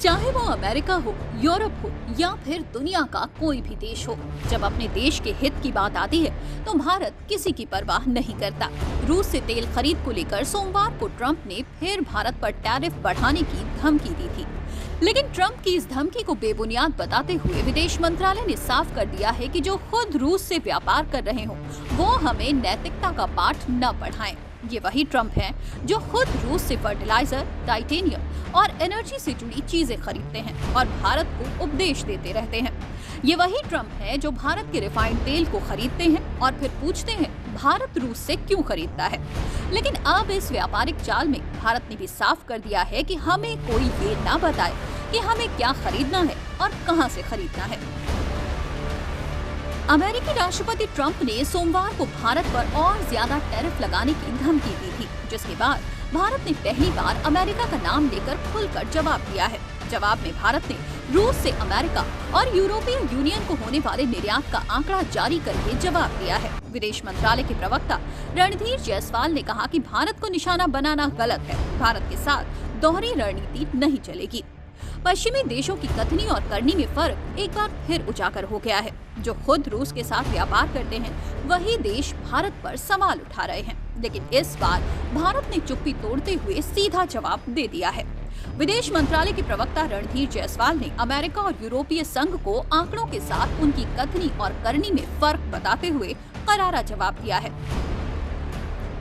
चाहे वो अमेरिका हो, यूरोप हो या फिर दुनिया का कोई भी देश हो, जब अपने देश के हित की बात आती है तो भारत किसी की परवाह नहीं करता। रूस से तेल खरीद को लेकर सोमवार को ट्रंप ने फिर भारत पर टैरिफ बढ़ाने की धमकी दी थी, लेकिन ट्रंप की इस धमकी को बेबुनियाद बताते हुए विदेश मंत्रालय ने साफ कर दिया है कि जो खुद रूस से व्यापार कर रहे हो वो हमें नैतिकता का पाठ न पढ़ाएं। ये वही ट्रंप हैं जो खुद रूस से फर्टिलाइजर, टाइटेनियम और एनर्जी से जुड़ी चीजें खरीदते हैं और भारत को उपदेश देते रहते हैं। ये वही ट्रंप हैं जो भारत के रिफाइंड तेल को खरीदते हैं और फिर पूछते हैं भारत रूस से क्यों खरीदता है। लेकिन अब इस व्यापारिक चाल में भारत ने भी साफ कर दिया है कि हमें कोई ये ना बताए कि हमें क्या खरीदना है और कहां से खरीदना है। अमेरिकी राष्ट्रपति ट्रंप ने सोमवार को भारत पर और ज्यादा टैरिफ लगाने की धमकी दी थी, जिसके बाद भारत ने पहली बार अमेरिका का नाम लेकर खुलकर जवाब दिया है। जवाब में भारत ने रूस से अमेरिका और यूरोपीय यूनियन को होने वाले निर्यात का आंकड़ा जारी करके जवाब दिया है। विदेश मंत्रालय के प्रवक्ता रणधीर जायसवाल ने कहा कि भारत को निशाना बनाना गलत है। भारत के साथ दोहरी रणनीति नहीं चलेगी। पश्चिमी देशों की कथनी और करनी में फर्क एक बार फिर उजागर हो गया है। जो खुद रूस के साथ व्यापार करते हैं वही देश भारत पर सवाल उठा रहे हैं, लेकिन इस बार भारत ने चुप्पी तोड़ते हुए सीधा जवाब दे दिया है। विदेश मंत्रालय के प्रवक्ता रणधीर जायसवाल ने अमेरिका और यूरोपीय संघ को आंकड़ों के साथ उनकी कथनी और करनी में फर्क बताते हुए करारा जवाब दिया है।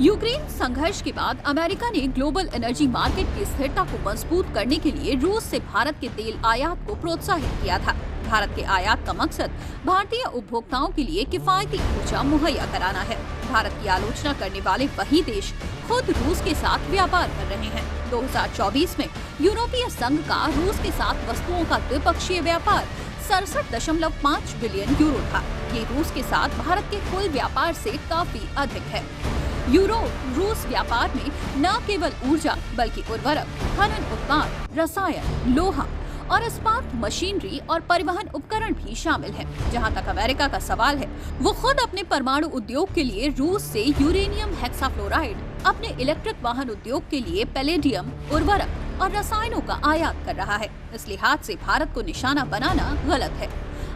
यूक्रेन संघर्ष के बाद अमेरिका ने ग्लोबल एनर्जी मार्केट की स्थिरता को मजबूत करने के लिए रूस से भारत के तेल आयात को प्रोत्साहित किया था। भारत के आयात का मकसद भारतीय उपभोक्ताओं के लिए किफायती ऊर्जा मुहैया कराना है। भारत की आलोचना करने वाले वही देश खुद रूस के साथ व्यापार कर रहे हैं। 2024 में यूरोपीय संघ का रूस के साथ वस्तुओं का द्विपक्षीय व्यापार 67.5 बिलियन यूरो था। ये रूस के साथ भारत के कुल व्यापार से काफी अधिक है। रूस व्यापार में न केवल ऊर्जा बल्कि उर्वरक, खनन उत्पाद, रसायन, लोहा और इस्पात मशीनरी और परिवहन उपकरण भी शामिल हैं। जहां तक अमेरिका का सवाल है, वो खुद अपने परमाणु उद्योग के लिए रूस से यूरेनियम हेक्साफ्लोराइड, अपने इलेक्ट्रिक वाहन उद्योग के लिए पैलेडियम, उर्वरक और रसायनों का आयात कर रहा है। इस लिहाज से भारत को निशाना बनाना गलत है।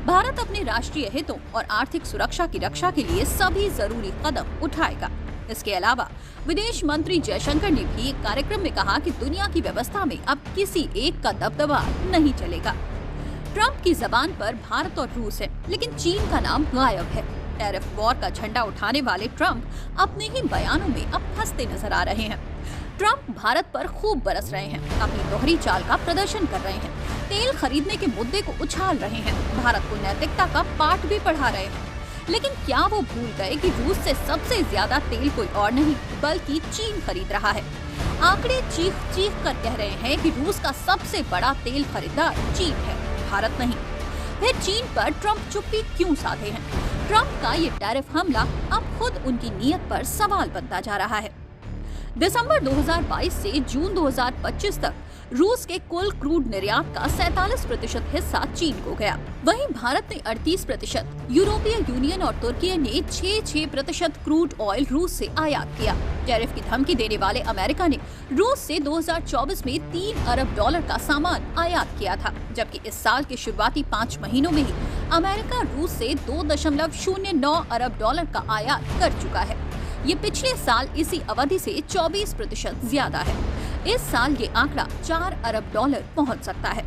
भारत अपने राष्ट्रीय हितों और आर्थिक सुरक्षा की रक्षा के लिए सभी जरूरी कदम उठाएगा। इसके अलावा विदेश मंत्री जयशंकर ने भी एक कार्यक्रम में कहा कि दुनिया की व्यवस्था में अब किसी एक का दबदबा नहीं चलेगा। ट्रंप की जबान पर भारत और रूस है, लेकिन चीन का नाम गायब है। टैरिफ वॉर का झंडा उठाने वाले ट्रंप अपने ही बयानों में अब फंसते नजर आ रहे हैं। ट्रंप भारत पर खूब बरस रहे हैं, अपनी दोहरी चाल का प्रदर्शन कर रहे हैं, तेल खरीदने के मुद्दे को उछाल रहे हैं, भारत को नैतिकता का पाठ भी पढ़ा रहे हैं। लेकिन क्या वो भूल गए कि रूस से सबसे ज्यादा तेल कोई और नहीं बल्कि चीन खरीद रहा है। आंकड़े चीख चीख कर कह रहे हैं कि रूस का सबसे बड़ा तेल खरीदार चीन है, भारत नहीं। फिर चीन पर ट्रंप चुप्पी क्यों साधे हैं? ट्रंप का ये टैरिफ हमला अब खुद उनकी नीयत पर सवाल बनता जा रहा है। दिसंबर 2022 से जून 2025 तक रूस के कुल क्रूड निर्यात का 47% हिस्सा चीन को गया। वहीं भारत ने 38%, यूरोपीय यूनियन और तुर्की ने 6% क्रूड ऑयल रूस से आयात किया। टैरिफ की धमकी देने वाले अमेरिका ने रूस से 2024 में $3 अरब का सामान आयात किया था, जबकि इस साल के शुरुआती 5 महीनों में ही अमेरिका रूस से $2.09 अरब का आयात कर चुका है। ये पिछले साल इसी अवधि से 24% ज्यादा है। इस साल ये आंकड़ा $4 अरब पहुंच सकता है।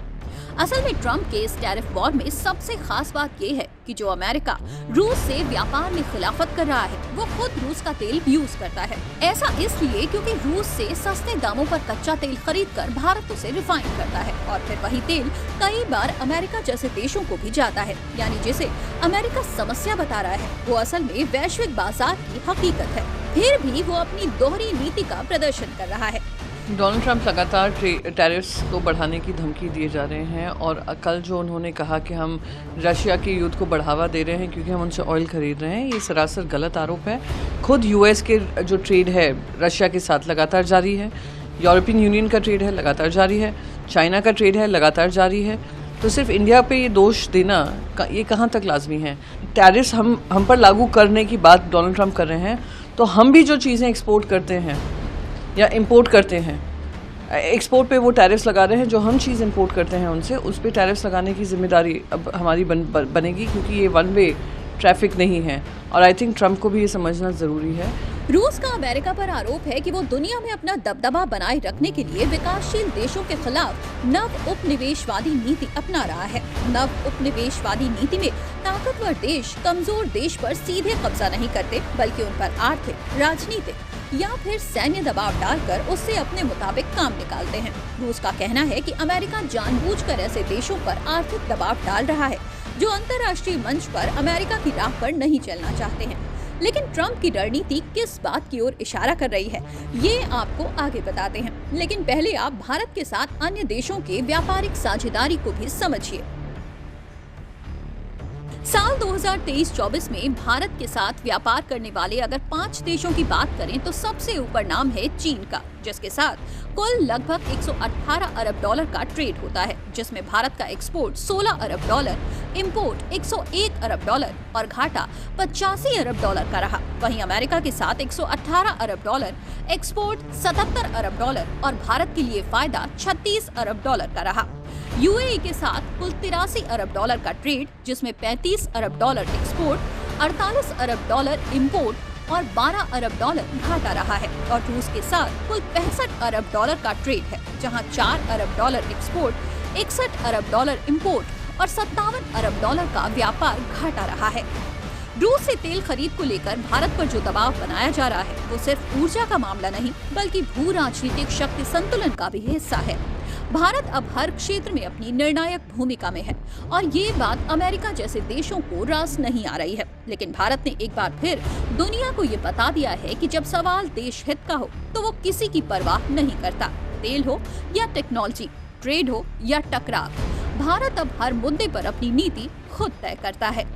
असल में ट्रंप के इस टैरिफ वॉर में सबसे खास बात ये है कि जो अमेरिका रूस से व्यापार में खिलाफत कर रहा है वो खुद रूस का तेल यूज करता है। ऐसा इसलिए क्योंकि रूस से सस्ते दामों पर कच्चा तेल खरीदकर भारत उसे रिफाइन करता है और फिर वही तेल कई बार अमेरिका जैसे देशों को भी जाता है। यानी जिसे अमेरिका समस्या बता रहा है वो असल में वैश्विक बाजार की हकीकत है। फिर भी वो अपनी दोहरी नीति का प्रदर्शन कर रहा है। डोनाल्ड ट्रंप लगातार टैरिफ्स को बढ़ाने की धमकी दिए जा रहे हैं और कल जो उन्होंने कहा कि हम रशिया के युद्ध को बढ़ावा दे रहे हैं क्योंकि हम उनसे ऑयल खरीद रहे हैं, ये सरासर गलत आरोप है। खुद यूएस के जो ट्रेड है रशिया के साथ लगातार जारी है, यूरोपियन यूनियन का ट्रेड है लगातार जारी है, चाइना का ट्रेड है लगातार जारी है। तो सिर्फ इंडिया पे ये दोष देना ये कहाँ तक लाजमी है? टैरिफ्स हम पर लागू करने की बात डोनाल्ड ट्रंप कर रहे हैं, तो हम भी जो चीज़ें एक्सपोर्ट करते हैं या इंपोर्ट करते हैं एक्सपोर्ट पे वो टैरिफ्स लगा रहे हैं, जो हम चीज़ इंपोर्ट करते हैं उनसे, उस पे टैरिफ्स लगाने की जिम्मेदारी अब हमारी बनेगी, क्योंकि ये वन वे ट्रैफिक नहीं है। और आई थिंक ट्रंप को भी ये समझना ज़रूरी है। रूस का अमेरिका पर आरोप है कि वो दुनिया में अपना दबदबा बनाए रखने के लिए विकासशील देशों के खिलाफ नव उपनिवेशवादी नीति अपना रहा है। नव उपनिवेशवादी नीति में ताकतवर देश कमजोर देश पर सीधे कब्जा नहीं करते, बल्कि उन पर आर्थिक, राजनीतिक या फिर सैन्य दबाव डालकर उससे अपने मुताबिक काम निकालते हैं। रूस का कहना है कि अमेरिका जानबूझकर ऐसे देशों पर आर्थिक दबाव डाल रहा है जो अंतर्राष्ट्रीय मंच पर अमेरिका की राह पर नहीं चलना चाहते हैं। लेकिन ट्रंप की रणनीति किस बात की ओर इशारा कर रही है, ये आपको आगे बताते हैं। लेकिन पहले आप भारत के साथ अन्य देशों के व्यापारिक साझेदारी को भी समझिए। साल 2023-24 में भारत के साथ व्यापार करने वाले अगर 5 देशों की बात करें तो सबसे ऊपर नाम है चीन का, जिसके साथ कुल लगभग 118 अरब डॉलर का ट्रेड होता है, जिसमें भारत का एक्सपोर्ट 16 अरब डॉलर, इंपोर्ट 101 अरब डॉलर और घाटा 85 अरब डॉलर का रहा। वहीं अमेरिका के साथ 118 अरब डॉलर, एक्सपोर्ट 77 अरब डॉलर और भारत के लिए फायदा 36 अरब डॉलर का रहा। यूएई के साथ कुल 83 अरब डॉलर का ट्रेड, जिसमें 35 अरब डॉलर एक्सपोर्ट, 48 अरब डॉलर इंपोर्ट और 12 अरब डॉलर घाटा रहा है। और रूस के साथ कुल 65 अरब डॉलर का ट्रेड है, जहां 4 अरब डॉलर एक्सपोर्ट, 61 अरब डॉलर इंपोर्ट और 57 अरब डॉलर का व्यापार घाटा रहा है। रूस से तेल खरीद को लेकर भारत पर जो दबाव बनाया जा रहा है, वो सिर्फ ऊर्जा का मामला नहीं, बल्कि भू राजनीतिक शक्ति संतुलन का भी हिस्सा है। भारत अब हर क्षेत्र में अपनी निर्णायक भूमिका में है और ये बात अमेरिका जैसे देशों को रास नहीं आ रही है। लेकिन भारत ने एक बार फिर दुनिया को ये बता दिया है कि जब सवाल देश हित का हो तो वो किसी की परवाह नहीं करता। तेल हो या टेक्नोलॉजी, ट्रेड हो या टकराव, भारत अब हर मुद्दे पर अपनी नीति खुद तय करता है।